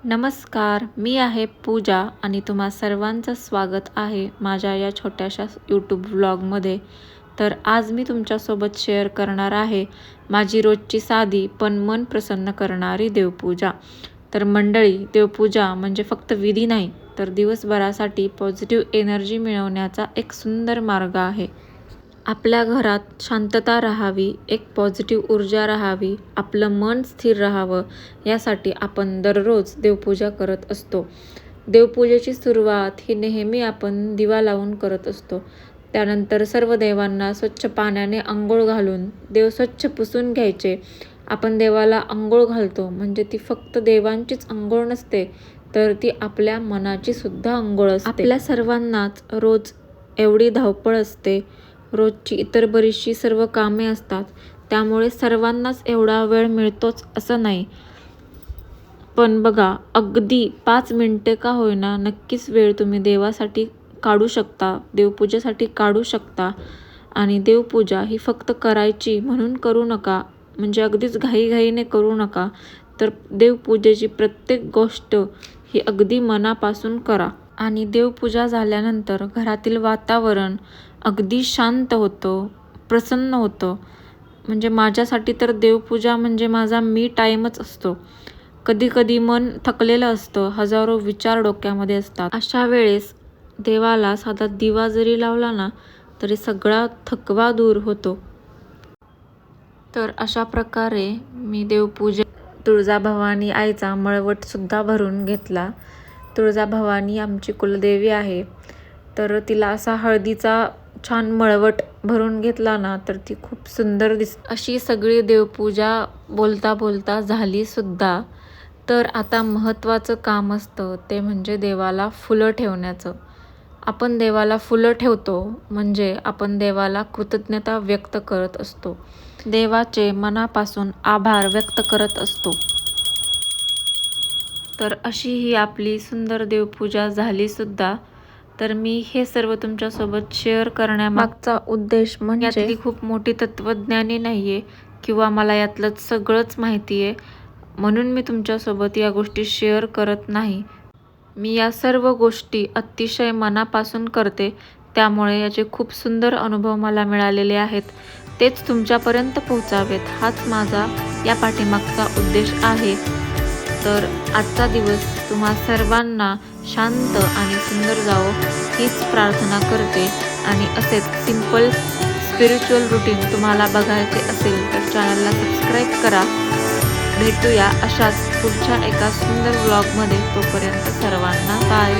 नमस्कार, मी आहे पूजा आणि तुम्हा सर्वांचं स्वागत आहे माझ्या या छोट्याशा यूट्यूब व्लॉगमध्ये. तर आज मी तुमच्यासोबत शेअर करणार आहे माझी रोजची साधी पण मन प्रसन्न करणारी देवपूजा. तर मंडळी, देवपूजा म्हणजे फक्त विधी नाही, तर दिवसभरासाठी पॉझिटिव्ह एनर्जी मिळवण्याचा एक सुंदर मार्ग आहे. आपल्या घरात शांतता राहावी, एक पॉझिटिव्ह ऊर्जा राहावी, आपलं मन स्थिर राहावं यासाठी आपण दररोज देवपूजा करत असतो. देवपूजेची सुरुवात ही नेहमी आपण दिवा लावून करत असतो. त्यानंतर सर्व देवांना स्वच्छ पाण्याने अंघोळ घालून देव स्वच्छ पुसून घ्यायचे. आपण देवाला अंघोळ घालतो म्हणजे ती फक्त देवांचीच अंघोळ नसते, तर ती आपल्या मनाची सुद्धा अंघोळ असते. आपल्या सर्वांनाच रोज एवढी धावपळ असते, रोजची इतर बरीचशी सर्व कामे असतात, त्यामुळे सर्वांनाच एवढा वेळ मिळतोच असं नाही. पण बघा, अगदी 5 मिनिटे का होईना नक्कीच वेळ तुम्ही देवासाठी काढू शकता, देवपूजेसाठी काढू शकता. आणि देवपूजा ही फक्त करायची म्हणून करू नका, म्हणजे अगदीच घाईघाईने करू नका. तर देवपूजेची प्रत्येक गोष्ट ही अगदी मनापासून करा. आणि देवपूजा झाल्यानंतर घरातील वातावरण अगदी शांत होतं, प्रसन्न होतं. म्हणजे माझ्यासाठी तर देवपूजा म्हणजे माझा मी टाईमच असतो. कधी मन थकलेलं असतं, हजारो विचार डोक्यामध्ये असतात. अशा वेळेस देवाला साधा दिवा जरी लावला ना, तरी सगळा थकवा दूर होतो. तर अशा प्रकारे मी तुळजाभवानी आईचा मळवटसुद्धा भरून घेतला. तुळजाभवानी आमची कुलदेवी आहे, तर तिला असा हळदीचा छान मळवट भरून घेतला ना, तर ती खूप सुंदर दिसते. अशी सगळी देवपूजा बोलता बोलता झाली सुद्धा. तर आता महत्त्वाचं काम असतं ते म्हणजे देवाला फुलं ठेवण्याचं. आपण देवाला फुलं ठेवतो म्हणजे आपण देवाला कृतज्ञता व्यक्त करत असतो, देवाचे मनापासून आभार व्यक्त करत असतो. तर अशी ही आपली सुंदर देवपूजा झाली सुद्धा. तर मी हे सर्व तुमच्यासोबत शेअर करण्यामागचा उद्देश म्हणजे यातली खूप मोठी तत्त्वज्ञानी नाही आहे किंवा मला यातलं सगळंच माहिती आहे म्हणून मी तुमच्यासोबत या गोष्टी शेअर करत नाही. मी या सर्व गोष्टी अतिशय मनापासून करते, त्यामुळे याचे खूप सुंदर अनुभव मला मिळालेले आहेत. तेच तुमच्यापर्यंत पोहोचावेत हाच माझा या पाठीमागचा उद्देश आहे. तर आजचा दिवस तुम्हा सर्वांना शांत आणि सुंदर जावो हीच प्रार्थना करते. आणि असेच सिंपल स्पिरिच्युअल रूटीन तुम्हाला बघायचे असेल तर चॅनलला सबस्क्राईब करा. भेटूया अशाच पुढच्या एका सुंदर व्लॉगमध्ये. तोपर्यंत सर्वांना बाय.